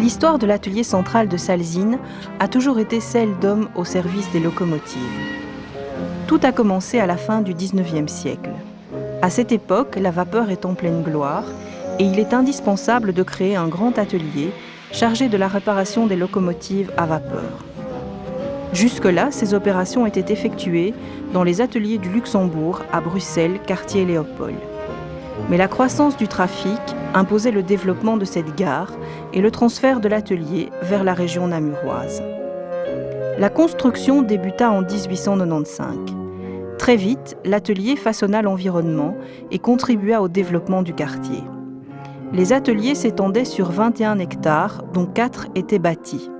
L'histoire de l'atelier central de Salzines a toujours été celle d'hommes au service des locomotives. Tout a commencé à la fin du XIXe siècle. À cette époque, la vapeur est en pleine gloire et il est indispensable de créer un grand atelier chargé de la réparation des locomotives à vapeur. Jusque-là, ces opérations étaient effectuées dans les ateliers du Luxembourg à Bruxelles, quartier Léopold. Mais la croissance du trafic imposait le développement de cette gare et le transfert de l'atelier vers la région namuroise. La construction débuta en 1895. Très vite, l'atelier façonna l'environnement et contribua au développement du quartier. Les ateliers s'étendaient sur 21 hectares, dont 4 étaient bâtis.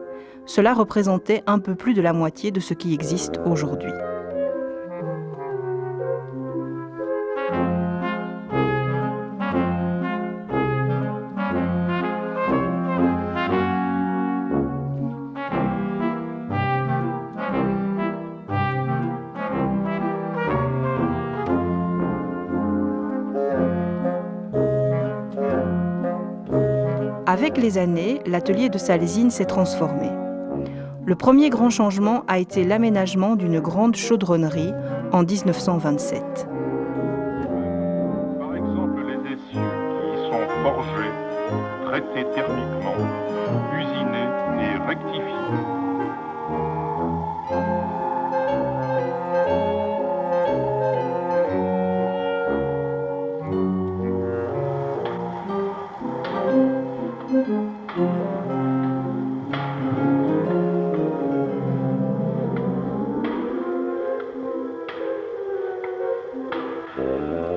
Cela représentait un peu plus de la moitié de ce qui existe aujourd'hui. Avec les années, l'atelier de Salzines s'est transformé. Le premier grand changement a été l'aménagement d'une grande chaudronnerie en 1927. Par exemple, les essieux qui y sont forgés, traités thermiquement, usinés et rectifiés.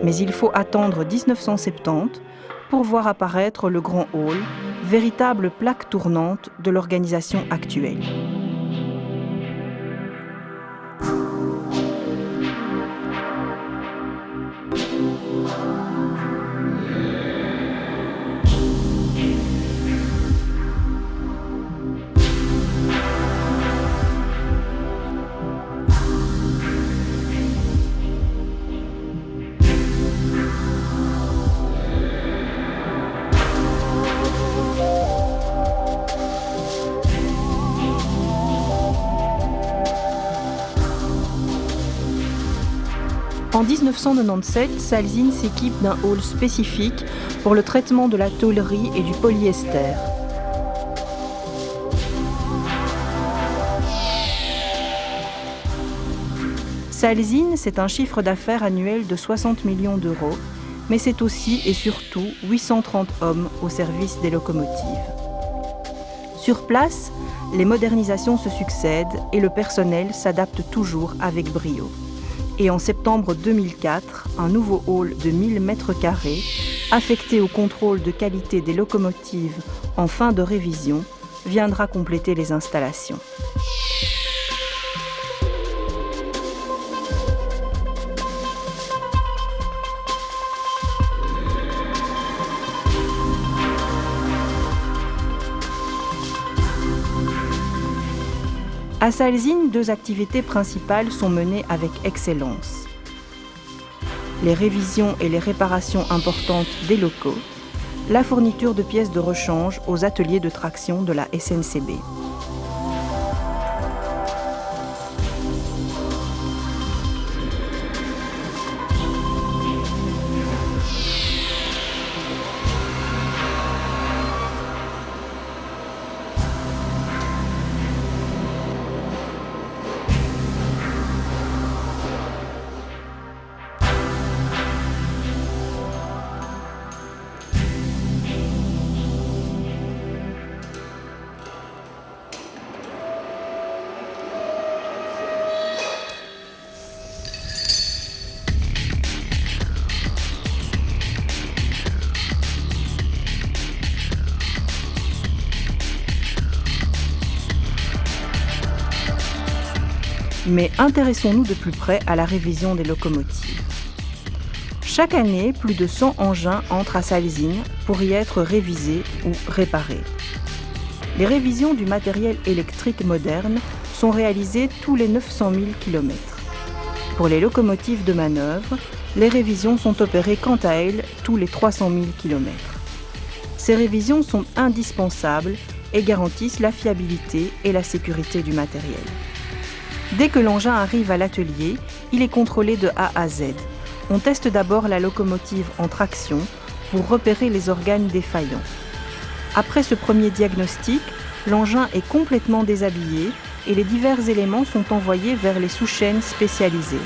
Mais il faut attendre 1970 pour voir apparaître le Grand Hall, véritable plaque tournante de l'organisation actuelle. En 1997, Salzines s'équipe d'un hall spécifique pour le traitement de la tôlerie et du polyester. Salzines, c'est un chiffre d'affaires annuel de 60 millions d'euros, mais c'est aussi et surtout 830 hommes au service des locomotives. Sur place, les modernisations se succèdent et le personnel s'adapte toujours avec brio. Et en septembre 2004, un nouveau hall de 1000 m², affecté au contrôle de qualité des locomotives en fin de révision, viendra compléter les installations. À Salzines, 2 activités principales sont menées avec excellence. Les révisions et les réparations importantes des locaux, la fourniture de pièces de rechange aux ateliers de traction de la SNCB. Mais intéressons-nous de plus près à la révision des locomotives. Chaque année, plus de 100 engins entrent à Salzines pour y être révisés ou réparés. Les révisions du matériel électrique moderne sont réalisées tous les 900 000 km. Pour les locomotives de manœuvre, les révisions sont opérées quant à elles tous les 300 000 km. Ces révisions sont indispensables et garantissent la fiabilité et la sécurité du matériel. Dès que l'engin arrive à l'atelier, il est contrôlé de A à Z. On teste d'abord la locomotive en traction pour repérer les organes défaillants. Après ce premier diagnostic, l'engin est complètement déshabillé et les divers éléments sont envoyés vers les sous-chaînes spécialisées.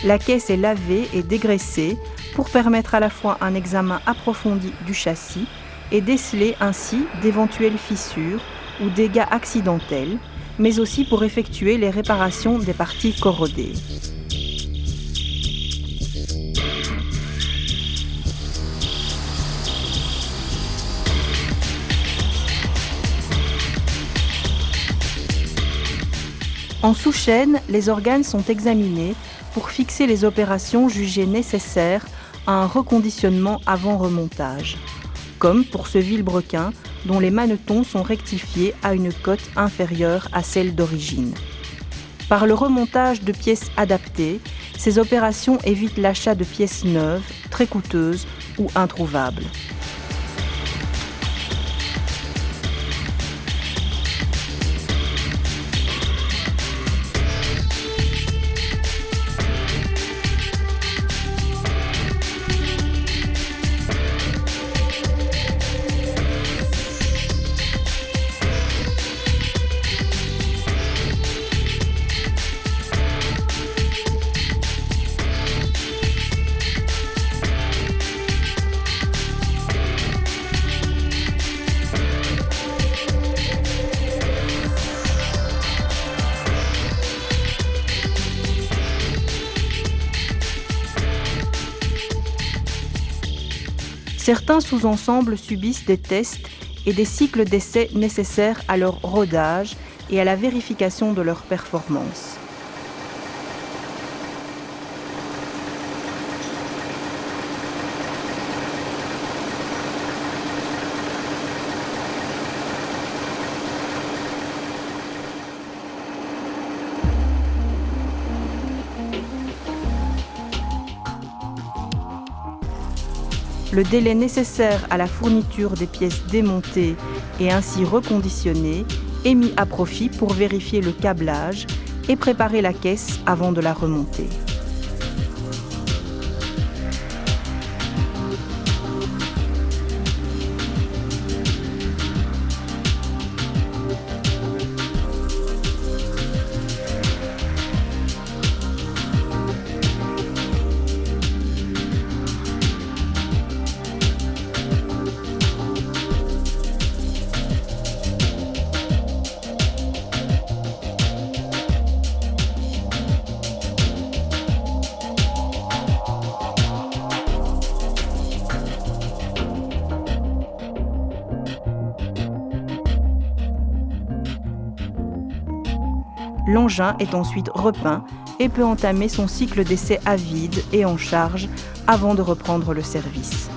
La caisse est lavée et dégraissée pour permettre à la fois un examen approfondi du châssis et déceler ainsi d'éventuelles fissures ou dégâts accidentels, mais aussi pour effectuer les réparations des parties corrodées. En sous-chaîne, les organes sont examinés pour fixer les opérations jugées nécessaires à un reconditionnement avant remontage, comme pour ce vilebrequin dont les manetons sont rectifiés à une cote inférieure à celle d'origine. Par le remontage de pièces adaptées, ces opérations évitent l'achat de pièces neuves, très coûteuses ou introuvables. Certains sous-ensembles subissent des tests et des cycles d'essai nécessaires à leur rodage et à la vérification de leur performance. Le délai nécessaire à la fourniture des pièces démontées et ainsi reconditionnées est mis à profit pour vérifier le câblage et préparer la caisse avant de la remonter. L'engin est ensuite repeint et peut entamer son cycle d'essai à vide et en charge avant de reprendre le service.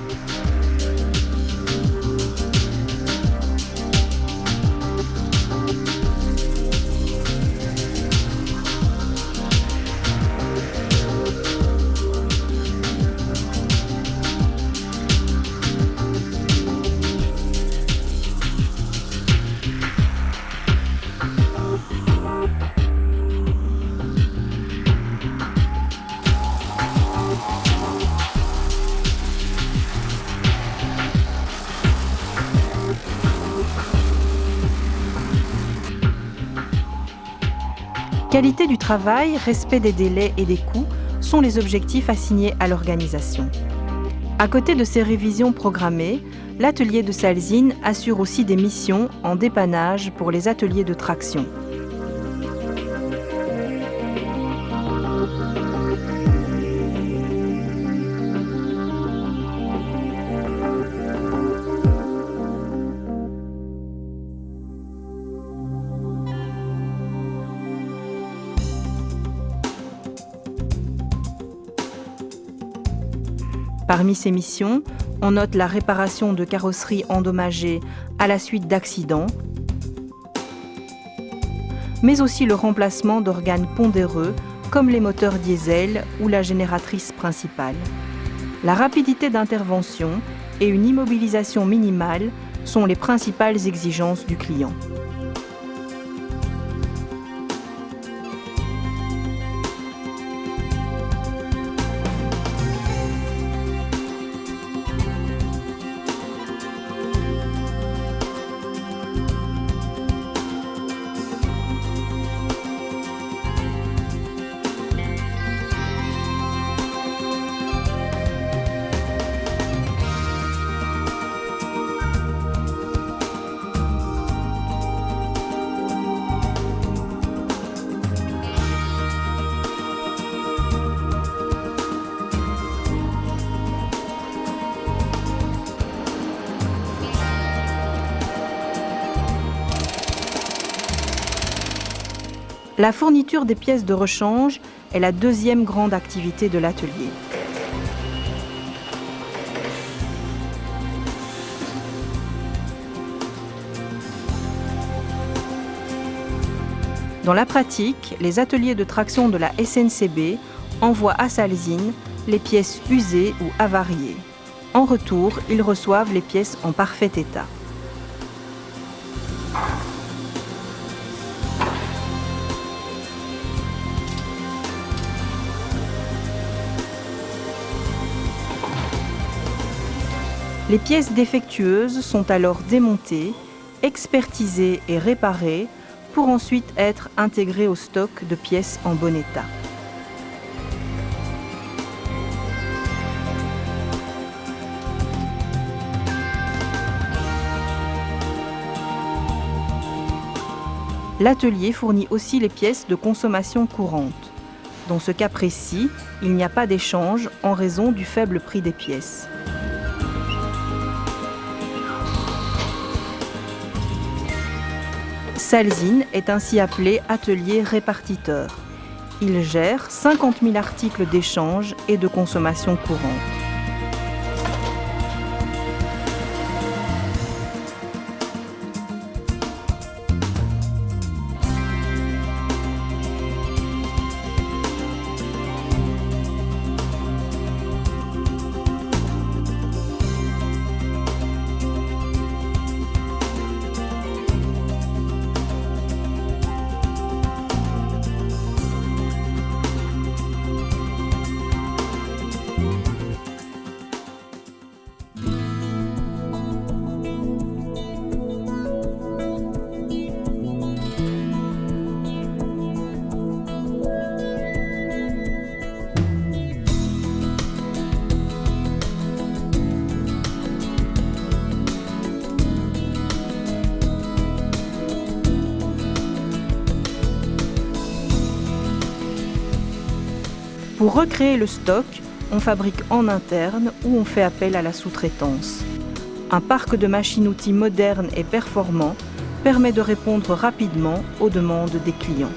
Qualité du travail, respect des délais et des coûts sont les objectifs assignés à l'organisation. À côté de ces révisions programmées, l'atelier de Salzine assure aussi des missions en dépannage pour les ateliers de traction. Parmi ces missions, on note la réparation de carrosseries endommagées à la suite d'accidents, mais aussi le remplacement d'organes pondéreux comme les moteurs diesel ou la génératrice principale. La rapidité d'intervention et une immobilisation minimale sont les principales exigences du client. La fourniture des pièces de rechange est la deuxième grande activité de l'atelier. Dans la pratique, les ateliers de traction de la SNCB envoient à Salzine les pièces usées ou avariées. En retour, ils reçoivent les pièces en parfait état. Les pièces défectueuses sont alors démontées, expertisées et réparées pour ensuite être intégrées au stock de pièces en bon état. L'atelier fournit aussi les pièces de consommation courante. Dans ce cas précis, il n'y a pas d'échange en raison du faible prix des pièces. Salzine est ainsi appelé atelier répartiteur. Il gère 50 000 articles d'échange et de consommation courante. Pour recréer le stock, on fabrique en interne ou on fait appel à la sous-traitance. Un parc de machines-outils modernes et performants permet de répondre rapidement aux demandes des clients.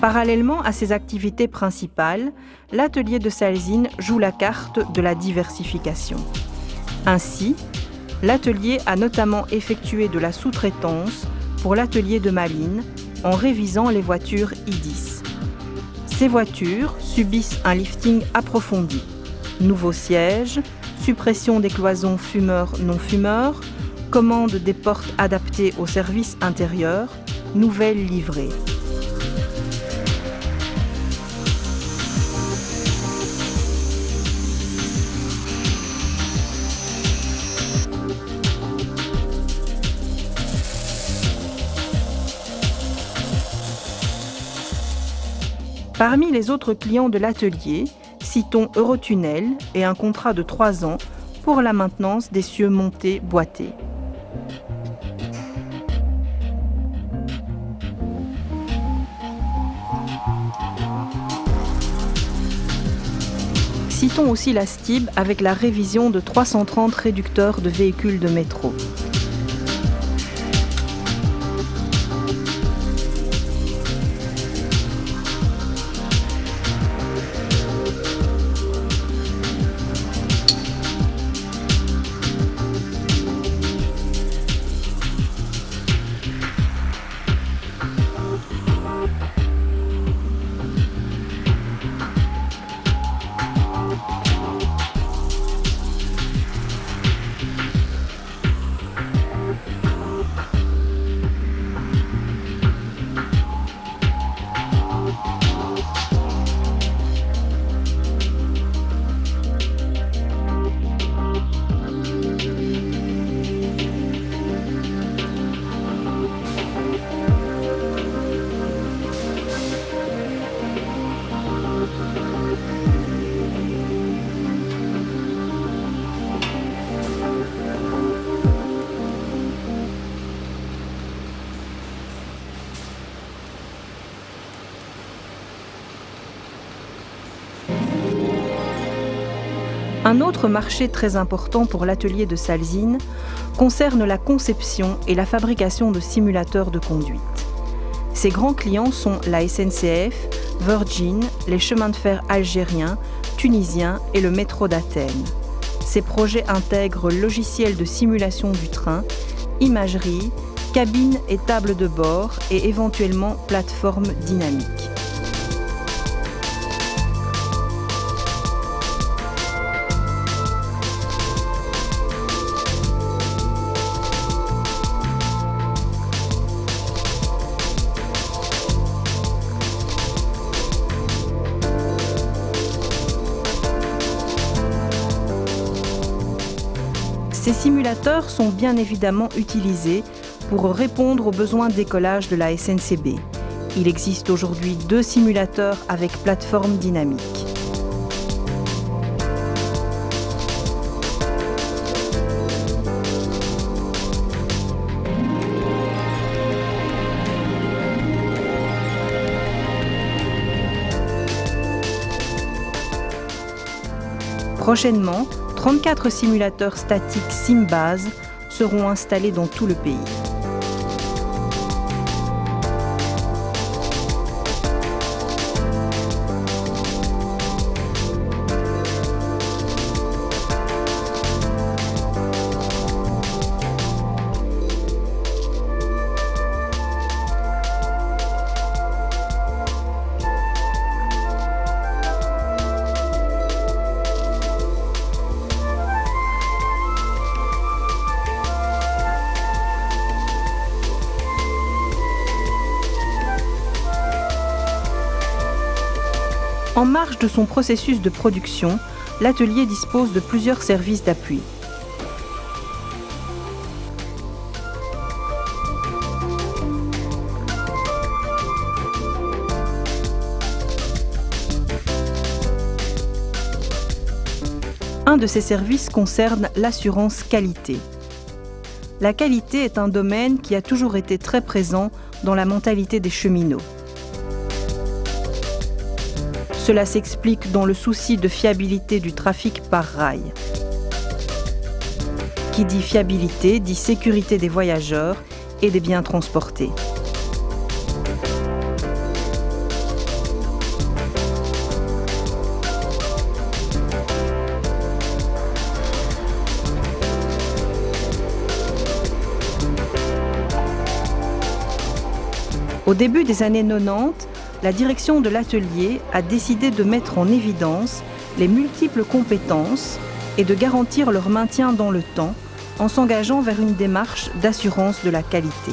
Parallèlement à ses activités principales, l'atelier de Salzine joue la carte de la diversification. Ainsi, l'atelier a notamment effectué de la sous-traitance pour l'atelier de Malines en révisant les voitures I10. Ces voitures subissent un lifting approfondi. Nouveaux sièges, suppression des cloisons fumeurs-non-fumeurs, commande des portes adaptées au service intérieur, nouvelles livrées. Parmi les autres clients de l'atelier, citons Eurotunnel et un contrat de 3 ans pour la maintenance des cieux montés boités. Citons aussi la STIB avec la révision de 330 réducteurs de véhicules de métro. Un autre marché très important pour l'atelier de Salzine concerne la conception et la fabrication de simulateurs de conduite. Ses grands clients sont la SNCF, Virgin, les chemins de fer algériens, tunisiens et le métro d'Athènes. Ces projets intègrent logiciels de simulation du train, imagerie, cabine et table de bord et éventuellement plateforme dynamique. Ces simulateurs sont bien évidemment utilisés pour répondre aux besoins de décollage de la SNCB. Il existe aujourd'hui 2 simulateurs avec plateforme dynamique. Prochainement, 34 simulateurs statiques SimBase seront installés dans tout le pays. En marge de son processus de production, l'atelier dispose de plusieurs services d'appui. Un de ces services concerne l'assurance qualité. La qualité est un domaine qui a toujours été très présent dans la mentalité des cheminots. Cela s'explique dans le souci de fiabilité du trafic par rail. Qui dit fiabilité dit sécurité des voyageurs et des biens transportés. Au début des années 90, la direction de l'atelier a décidé de mettre en évidence les multiples compétences et de garantir leur maintien dans le temps en s'engageant vers une démarche d'assurance de la qualité.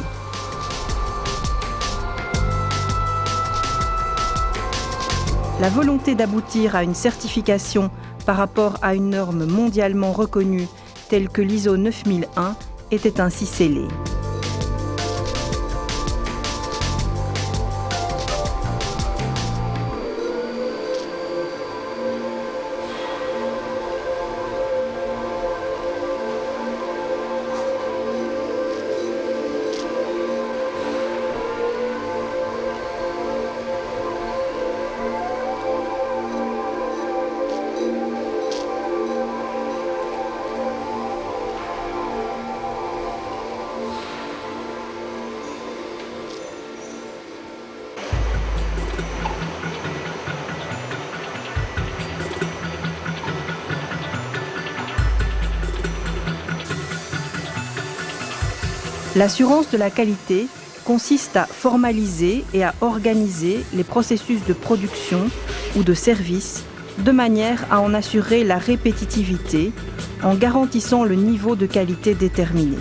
La volonté d'aboutir à une certification par rapport à une norme mondialement reconnue telle que l'ISO 9001 était ainsi scellée. L'assurance de la qualité consiste à formaliser et à organiser les processus de production ou de service de manière à en assurer la répétitivité en garantissant le niveau de qualité déterminé.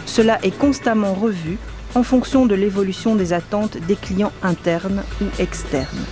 Cela est constamment revu en fonction de l'évolution des attentes des clients internes ou externes.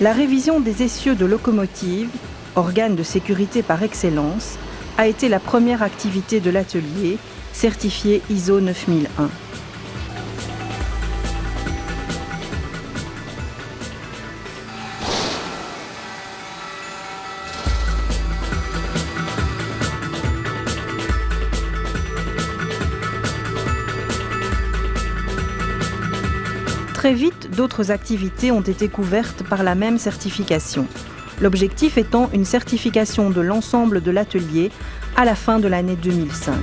La révision des essieux de locomotive, organe de sécurité par excellence, a été la première activité de l'atelier, certifié ISO 9001. Très vite, d'autres activités ont été couvertes par la même certification. L'objectif étant une certification de l'ensemble de l'atelier à la fin de l'année 2005.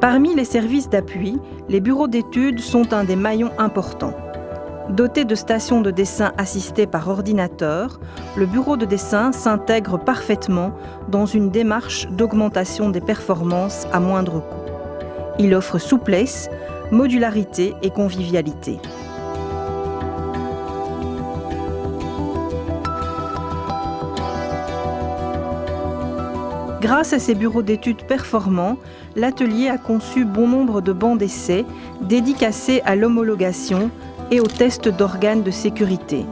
Parmi les services d'appui, les bureaux d'études sont un des maillons importants. Doté de stations de dessin assistées par ordinateur, le bureau de dessin s'intègre parfaitement dans une démarche d'augmentation des performances à moindre coût. Il offre souplesse, modularité et convivialité. Grâce à ces bureaux d'études performants, l'atelier a conçu bon nombre de bancs d'essai dédicacés à l'homologation et aux tests d'organes de sécurité.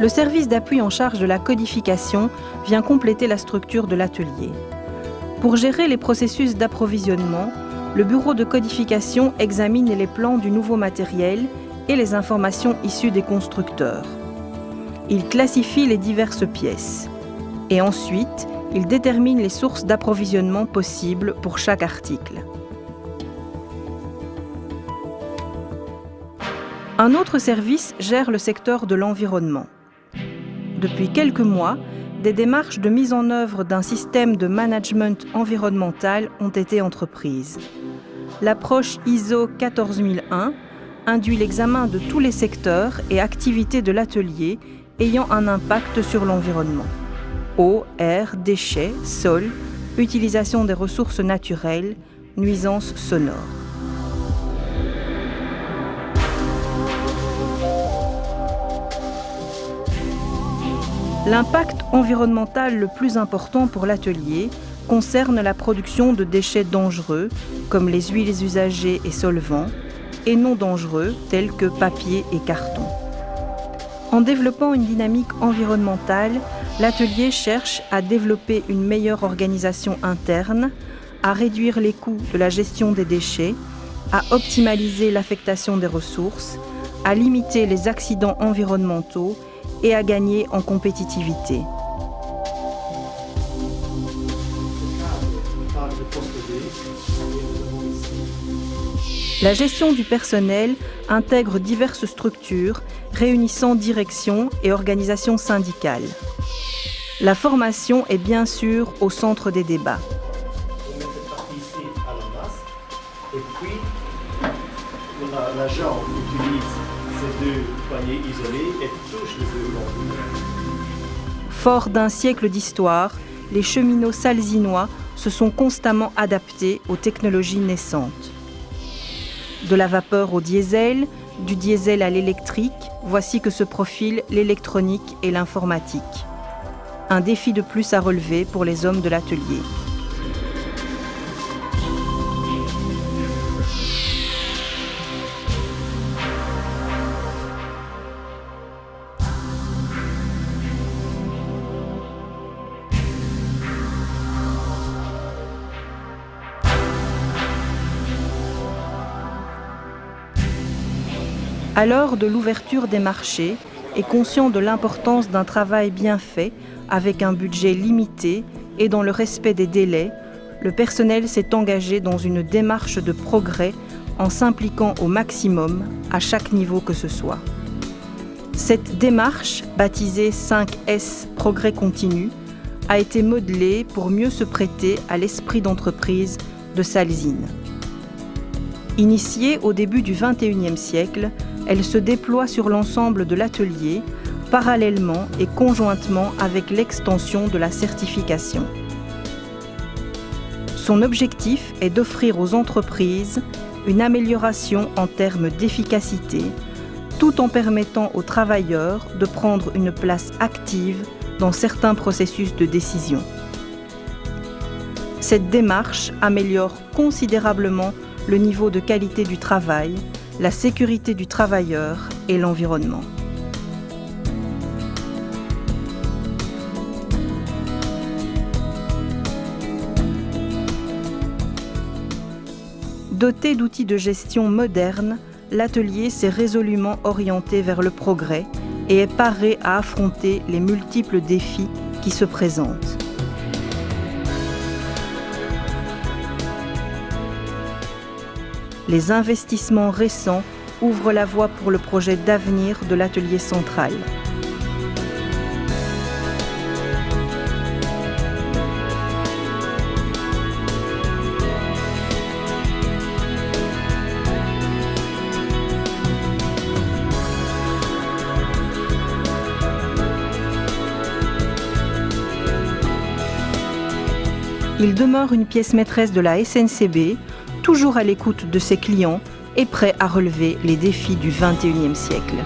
Le service d'appui en charge de la codification vient compléter la structure de l'atelier. Pour gérer les processus d'approvisionnement, le bureau de codification examine les plans du nouveau matériel et les informations issues des constructeurs. Il classifie les diverses pièces. Et ensuite, il détermine les sources d'approvisionnement possibles pour chaque article. Un autre service gère le secteur de l'environnement. Depuis quelques mois, des démarches de mise en œuvre d'un système de management environnemental ont été entreprises. L'approche ISO 14001 induit l'examen de tous les secteurs et activités de l'atelier ayant un impact sur l'environnement. Eau, air, déchets, sol, utilisation des ressources naturelles, nuisances sonores. L'impact environnemental le plus important pour l'atelier concerne la production de déchets dangereux, comme les huiles usagées et solvants, et non dangereux, tels que papier et carton. En développant une dynamique environnementale, l'atelier cherche à développer une meilleure organisation interne, à réduire les coûts de la gestion des déchets, à optimaliser l'affectation des ressources, à limiter les accidents environnementaux et à gagner en compétitivité. La gestion du personnel intègre diverses structures réunissant direction et organisation syndicale. La formation est bien sûr au centre des débats. On met cette partie ici à la masse, et puis l'agent utilise ces deux poignées isolées et touche les deux bombes. Fort d'un siècle d'histoire, les cheminots salzinois se sont constamment adaptés aux technologies naissantes. De la vapeur au diesel, du diesel à l'électrique, voici que se profilent l'électronique et l'informatique. Un défi de plus à relever pour les hommes de l'atelier. À l'heure de l'ouverture des marchés et conscient de l'importance d'un travail bien fait, avec un budget limité et dans le respect des délais, le personnel s'est engagé dans une démarche de progrès en s'impliquant au maximum à chaque niveau que ce soit. Cette démarche, baptisée 5S Progrès Continu, a été modelée pour mieux se prêter à l'esprit d'entreprise de Salzine. Initiée au début du XXIe siècle, elle se déploie sur l'ensemble de l'atelier, parallèlement et conjointement avec l'extension de la certification. Son objectif est d'offrir aux entreprises une amélioration en termes d'efficacité, tout en permettant aux travailleurs de prendre une place active dans certains processus de décision. Cette démarche améliore considérablement le niveau de qualité du travail, la sécurité du travailleur et l'environnement. Doté d'outils de gestion modernes, l'atelier s'est résolument orienté vers le progrès et est paré à affronter les multiples défis qui se présentent. Les investissements récents ouvrent la voie pour le projet d'avenir de l'atelier central. Il demeure une pièce maîtresse de la SNCB, toujours à l'écoute de ses clients et prêt à relever les défis du XXIe siècle.